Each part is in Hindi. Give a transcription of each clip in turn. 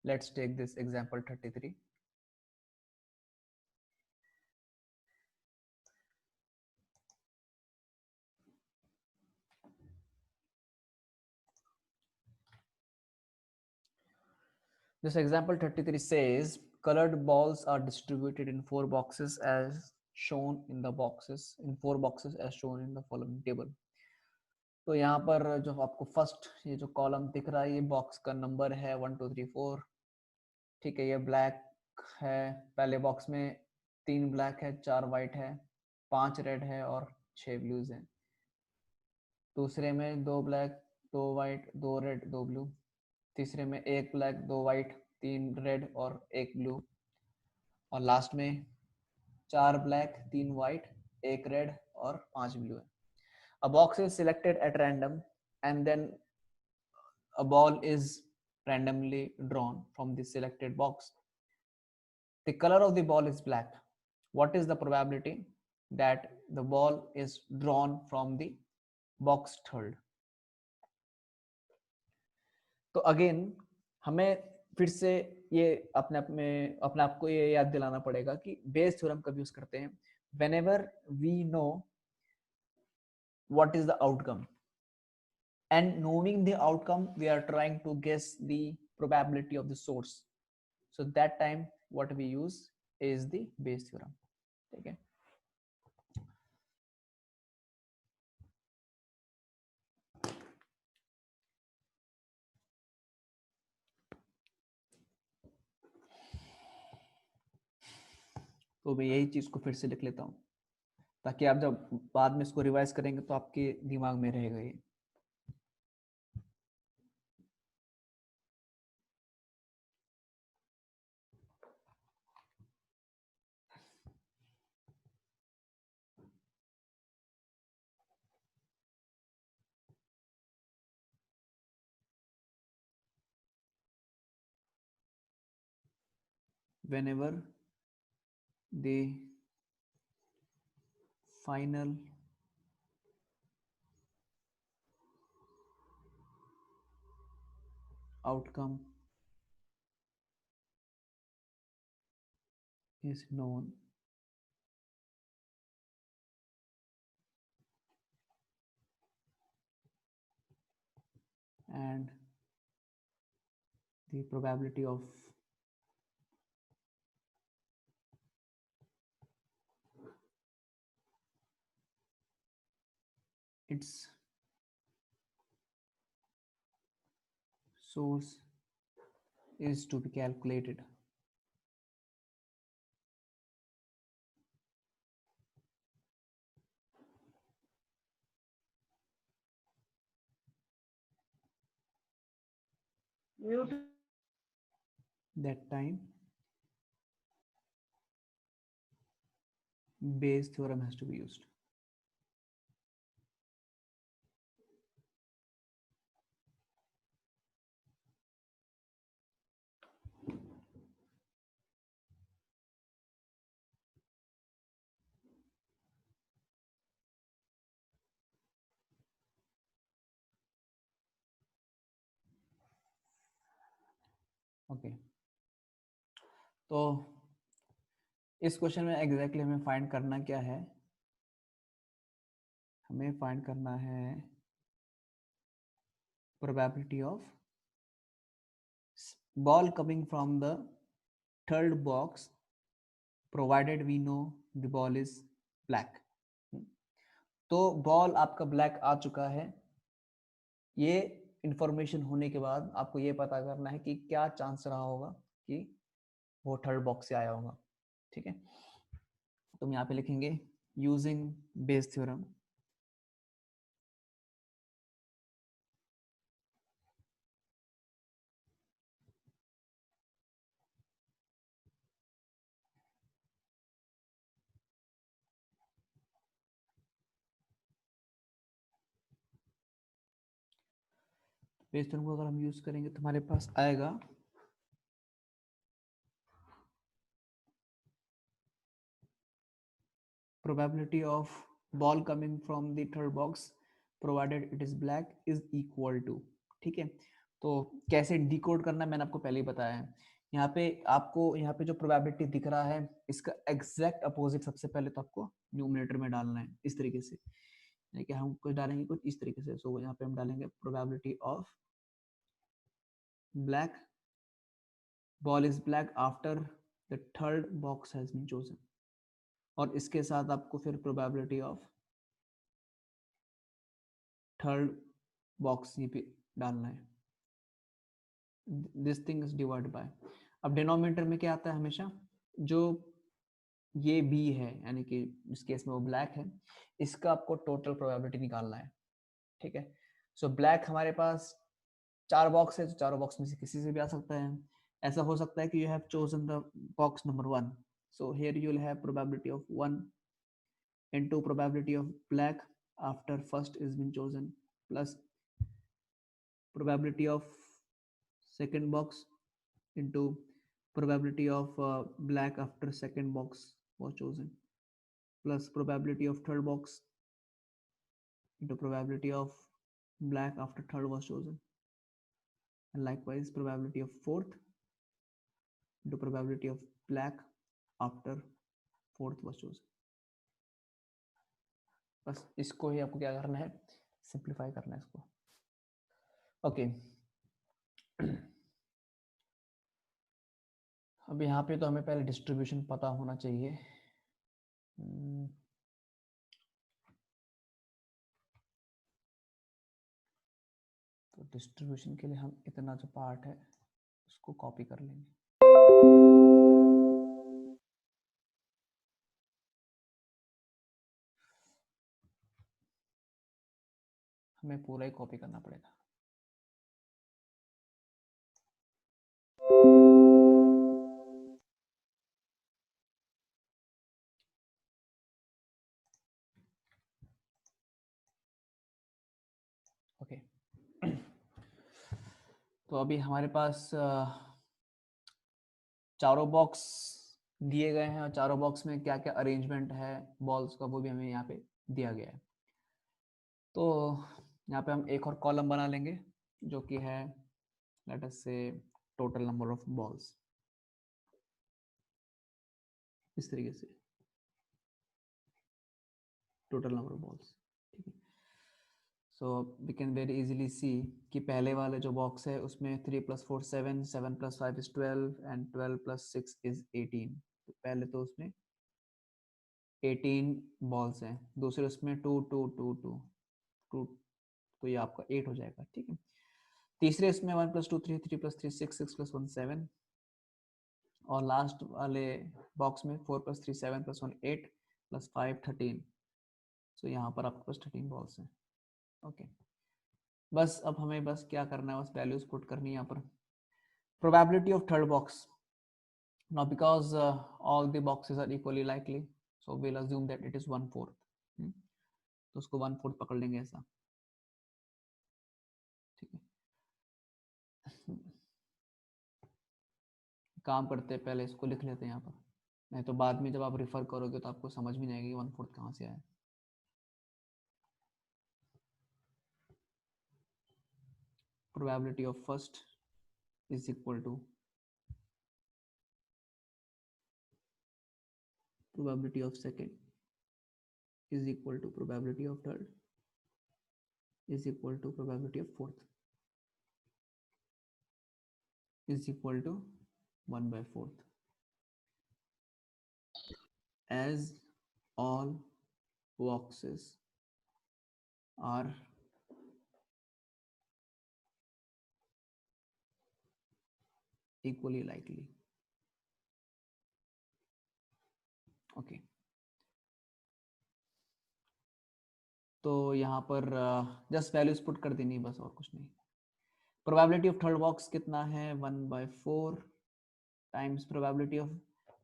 Let's take this example 33. This example 33 says colored balls are distributed in four boxes as shown in the boxes in four boxes as shown in the following table. तो यहाँ पर जो आपको फर्स्ट ये जो कॉलम दिख रहा है ये बॉक्स का नंबर है 1 2 3 4. ठीक है, ये ब्लैक है. पहले बॉक्स में 3 ब्लैक है, 4 वाइट है, 5 रेड है और 6 ब्लूज हैं. दूसरे में 2 ब्लैक, 2 वाइट, 2 रेड, 2 ब्लू. तीसरे में 1 ब्लैक, 2 वाइट, 3 रेड और 1 ब्लू. और लास्ट में 4 ब्लैक, 3 वाइट, 1 रेड और 5 ब्लू है. A box is selected at random and then a ball is randomly drawn from the selected box. The color of the ball is black. What is the probability that the ball is drawn from the box third? तो अगेन हमें फिर से ये अपने आप को ये याद दिलाना पड़ेगा कि बेस थ्योरम कब यूज करते हैं. whenever we know what is the outcome and knowing the outcome we are trying to guess the probability of the source, so that time what we use is the Bayes theorem. ठीक है. तो मैं यही चीज को फिर से लिख लेता हूँ ताकि आप जब बाद में इसको रिवाइज करेंगे तो आपके दिमाग में रहेगा ये. whenever the final outcome is known, and the probability of its source is to be calculated. That time Bayes theorem has to be used. Okay तो इस क्वेश्चन में एग्जैक्टली हमें फाइंड करना क्या है. हमें फाइंड करना है probability of ball coming from the third box provided we know the ball is black. तो बॉल आपका ब्लैक आ चुका है. ये इंफॉर्मेशन होने के बाद आपको ये पता करना है कि क्या चांस रहा होगा कि वो थर्ड बॉक्स से आया होगा. ठीक है, तो हम यहाँ पे लिखेंगे using Bayes theorem. Bayes theorem को अगर हम यूज करेंगे तो हमारे पास आएगा probability of ball coming from the third box provided it is black is equal to. ठीक है, तो कैसे डिकोड करना है मैंने आपको पहले ही बताया है। यहाँ पे आपको यहाँ पे जो प्रोबेबिलिटी दिख रहा है इसका एग्जैक्ट अपोजिट सबसे पहले तो आपको न्यूमरेटर में डालना है इस तरीके से, यानी कि हम कुछ डालेंगे कुछ इस तरीके से। सो यहाँ पे हम डालेंगे probability of black ball is black after the third box has been chosen, और इसके साथ आपको फिर प्रोबेबिलिटी ऑफ थर्ड बॉक्स ये पे डालना है। This thing is divide by, अब डिनोमिनेटर में क्या आता है हमेशा, जो ये बी है यानी कि इस केस में वो ब्लैक है, इसका आपको टोटल प्रोबेबिलिटी निकालना है। ठीक है, सो ब्लैक हमारे पास 4 बॉक्स है, तो चारों बॉक्स में से किसी से भी आ सकता है। ऐसा हो सकता है कि you have chosen the box number 1, so here you will have probability of 1 into probability of black after first is been chosen plus probability of second box into probability of black after second box was chosen plus probability of third box into probability of black after third was chosen, and likewise probability of fourth into probability of black after fourth was chosen। बस इसको ही आपको क्या करना है, सिंप्लीफाई करना है इसको। ओके अब यहाँ पे तो हमें पहले डिस्ट्रीब्यूशन पता होना चाहिए। तो डिस्ट्रीब्यूशन के लिए हम इतना जो पार्ट है उसको कॉपी कर लेंगे। हमें पूरा ही कॉपी करना पड़ेगा। ओके तो अभी हमारे पास चारों बॉक्स दिए गए हैं और चारों बॉक्स में क्या क्या अरेंजमेंट है बॉल्स का वो भी हमें यहाँ पे दिया गया है। तो यहाँ पे हम एक और कॉलम बना लेंगे जो कि है लेट अस से टोटल नंबर ऑफ बॉल्स, इस तरीके से टोटल नंबर ऑफ बॉल्स। ठीक है, so we can very easily see कि पहले वाले जो बॉक्स है उसमें 3 + 4 7, 7 + 5 is 12 एंड 12 + 6 is 18। तो पहले तो उसमें 18 बॉल्स हैं, दूसरे उसमें 2 2 2 2 2, तो ये आपका 8 हो जाएगा। ठीक है, तीसरे इसमें 1 + 2 3, 3 + 3 6, 6 + 1 7, और लास्ट वाले बॉक्स में 4 + 3 7 + 1 8 + 5 13। सो यहाँ पर आपके पास 13 बॉल्स हैं। ओके बस अब हमें बस क्या करना है, बस वैल्यूज पुट करनी है यहाँ पर। Probability of third box, now because all the boxes are equally likely so we'll assume that it is 1/4। तो उसको 1/4 पकड़ लेंगे ऐसा। ठीक है, काम करते हैं पहले इसको लिख लेते हैं यहाँ पर, नहीं तो बाद में जब आप रिफर करोगे तो आपको समझ में नहीं आएगी 1/4 कहाँ से आया। Probability of first is equal to probability of second is equal to probability of third is equal to probability of fourth is equal to 1/4 as all boxes are equally likely। Okay तो यहाँ पर जस्ट वैल्यूज पुट कर देनी बस और कुछ नहीं। प्रोबेबिलिटी ऑफ थर्ड बॉक्स कितना है 1/4 times probability of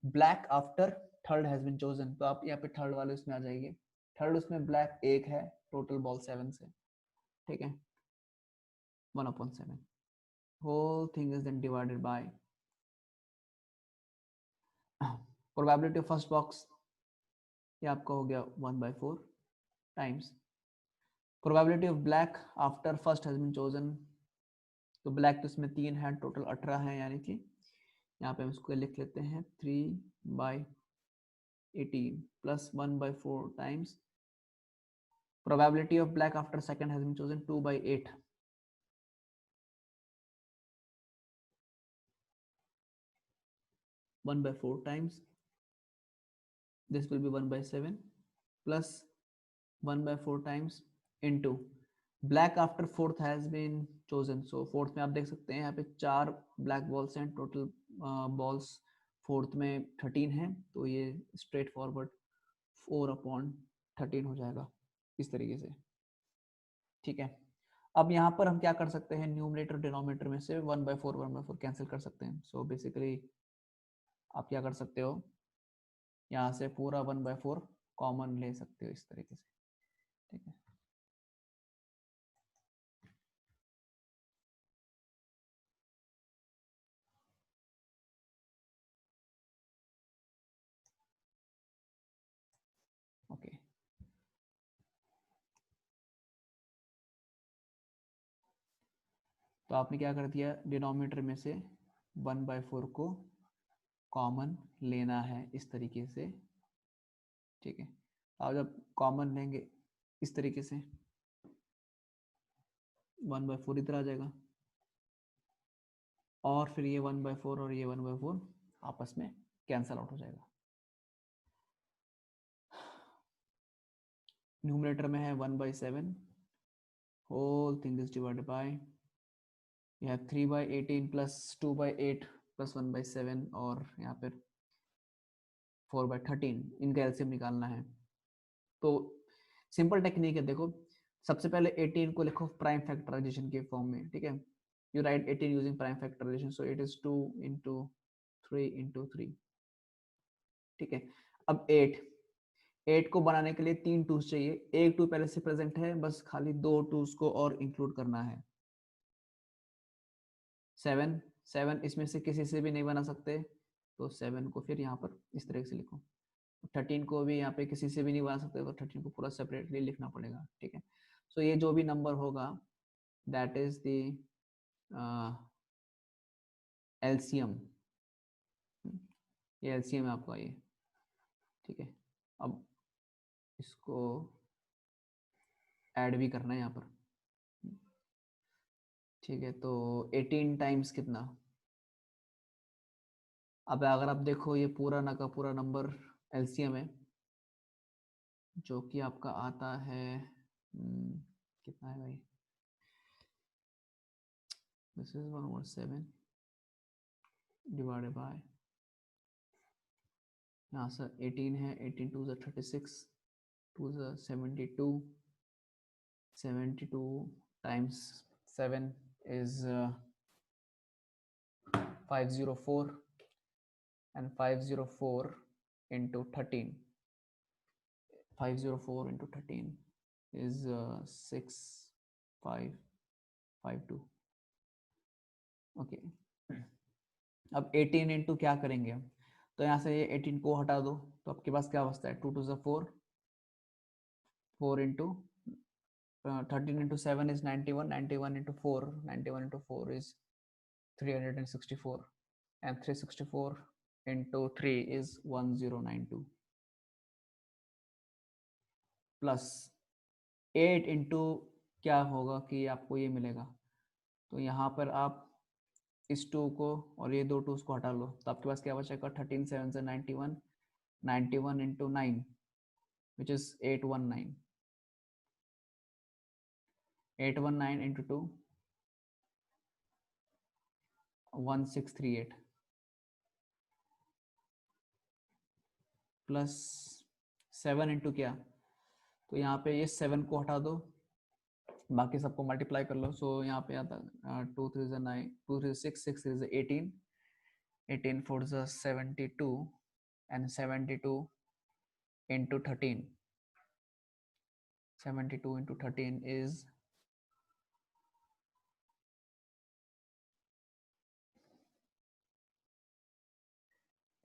black after third has been chosen, तो आप यहाँ पे थर्ड वाले उसमें आ जाइए। थर्ड उसमें ब्लैक 1 है, टोटल बॉल 7 से। ठीक है 1/7 whole thing is then divided by probability of first box, ये आपका हो गया 1/4 times probability of black after first has been chosen, तो ब्लैक तो इसमें 3 है, टोटल 18 है, यानी कि यहाँ पे हम इसको लिख लेते हैं 3/18 plus 1/4 times probability of black after second has been chosen 2/8. 1/4 times this will be 1/7 plus 1/4 times into black after fourth has been chosen. So fourth में आप देख सकते हैं यहाँ पे 4 ब्लैक बॉल्स हैं, टोटल बॉल्स फोर्थ में 13 है, तो ये स्ट्रेट फॉरवर्ड 4/13 हो जाएगा इस तरीके से, ठीक है। अब यहाँ पर हम क्या कर सकते हैं, न्यूमरेटर डिनोमिनेटर में से 1/4 कैंसिल कर सकते हैं। सो बेसिकली आप क्या कर सकते हो, यहाँ से पूरा 1/4 कॉमन ले सकते हो इस तरीके से, ठीक है। ओके, तो आपने क्या कर दिया, डिनोमिनेटर में से 1/4 को कॉमन लेना है इस तरीके से, ठीक है। आप जब कॉमन लेंगे इस तरीके से 1/4 इधर आ जाएगा, और फिर ये 1/4 और ये 1/4 आपस में कैंसल आउट हो जाएगा। न्यूमरेटर में है 1/7, whole thing is divided by, you have 3/18 plus 2/8 plus 1/7 और यहाँ पर 4/13, इनका एलसीएम निकालना है। तो सिंपल टेक्निक है, देखो सबसे पहले 18 को लिखो प्राइम फैक्टराइजेशन के फॉर्म में, ठीक है। You write 18 using prime factorisation, so it is 2 into 3 into 3, ठीक है। अब 8 को बनाने के लिए 3 टूज चाहिए, एक 2 पहले से प्रेजेंट है, बस खाली 2 टूज को और इंक्लूड करना है। 7 इसमें से किसी से भी नहीं बना सकते, तो 7 को फिर यहाँ पर इस तरह से लिखो। 13 को भी यहाँ पे किसी से भी नहीं बना सकते, तो 13 को पूरा सेपरेटली लिखना पड़ेगा, ठीक है। सो ये जो भी नंबर होगा दैट इज द एलसीएम, ये एलसीएम है आपका ये, ठीक है। अब इसको ऐड भी करना है यहाँ पर, ठीक है। तो 18 टाइम्स कितना, अब अगर आप देखो ये पूरा ना का पूरा नंबर एलसीएम है, जो कि आपका आता है कितना है भाई, दिस इज 1/7 डिवाइडेड बाय, यहाँ से 18 है, 18 2 36, 2 72, 72 times 7 is 504 and 504 into 13, 504 into 13 is 6552, okay. अब 18 इंटू क्या करेंगे हम, तो यहाँ से ये 18 को हटा दो, तो आपके पास क्या बचता है, 2 2 4, 4 into 13 into 7 is 91, 91 into 4, 91 into 4 is 364, and 364 into 3 is 1092, plus 8 into क्या होगा कि आपको ये मिलेगा, तो यहाँ पर आप इस 2 को और ये 2 2s को हटा लो, तो आपके पास क्या बचेगा, 13 7 से 91, 91 into 9 which is 819, 819 into 2 1638 plus 7 into क्या, तो यहाँ पे ये 7 को हटा दो, बाकी सबको मल्टीप्लाई कर लो। सो यहाँ पे आता 2 3 9, 2 3 6, 6 3 18, 18 4 72, and 72 into 13, 72 into 13 is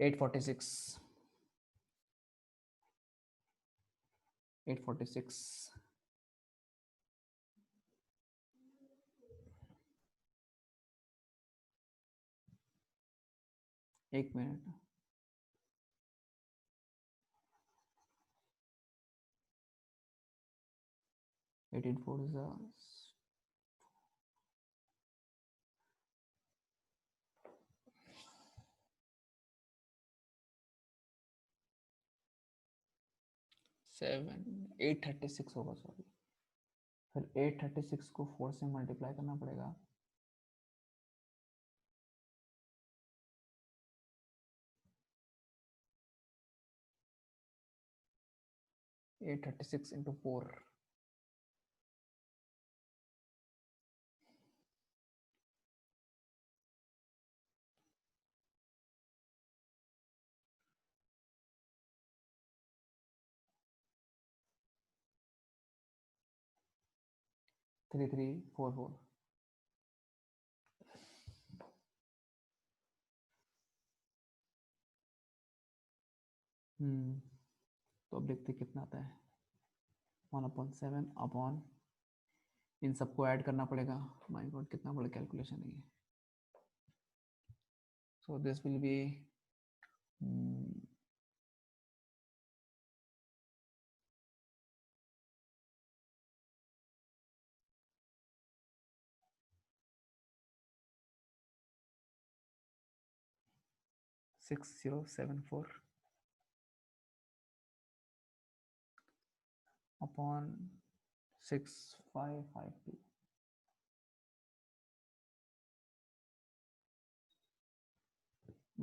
846, 846 एक मिनट, 18 4 7 836 होगा, सॉरी। फिर 836 को 4 से मल्टीप्लाई करना पड़ेगा। At 36 into 4, 3344। तो अब देखते कितना आता है। 1/7 अपॉन, इन सबको ऐड करना पड़ेगा। माय गॉड, कितना बड़ा कैलकुलेशन है ये। So this will be 6074 upon 6552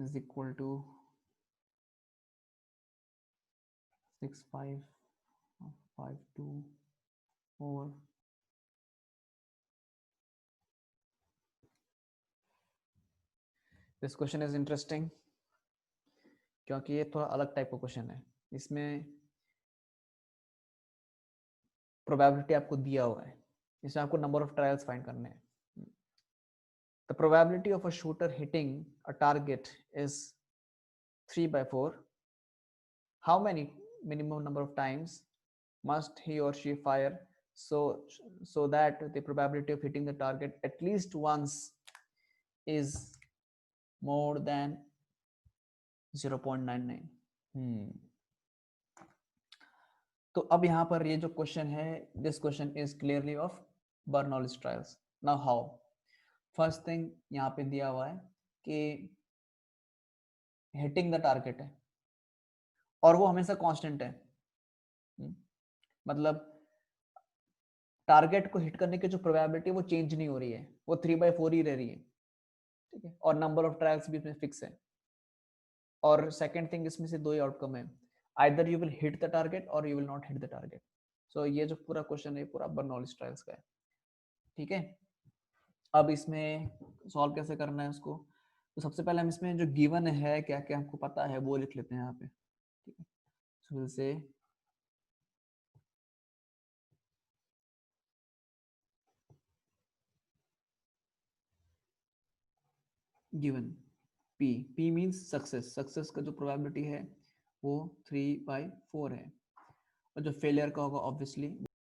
is equal to 65524। This question is interesting क्योंकि ये थोड़ा अलग टाइप का क्वेश्चन है। इसमें प्रोबेबिलिटी आपको दिया हुआ है, इसमें आपको नंबर ऑफ ट्रायल्स फाइंड करने हैं। The probability of a shooter hitting a target is 3/4. How many minimum number of times must he or she fire so that the probability of hitting the target at least once is more than 0.99? तो अब यहाँ पर ये जो क्वेश्चन है, this question is clearly of Bernoulli's trials. Now how? First thing यहाँ पे दिया हुआ है कि हिटिंग द टारगेट है और वो हमेशा कांस्टेंट है। मतलब टारगेट को हिट करने की जो प्रोबेबिलिटी वो चेंज नहीं हो रही है, वो 3/4 ही रह रही है, ठीक है। और नंबर ऑफ ट्रायल्स भी इसमें फिक्स है। और सेकंड थिंग, इसमें से दो ही आउटकम है, either you will hit the target और you will not hit the target. So ये जो पूरा क्वेश्चन है पूरा बर्नौलीज ट्रायल्स का है, ठीक है। अब इसमें सॉल्व कैसे करना है उसको, तो सबसे पहले हम इसमें जो गिवन है क्या क्या हमको पता है वो लिख लेते हैं यहाँ पे, ठीक है। सो से given P means success, success का जो प्रोबेबिलिटी है वो 3/4 है, और जो फेलियर का होगा ऑब्वियसली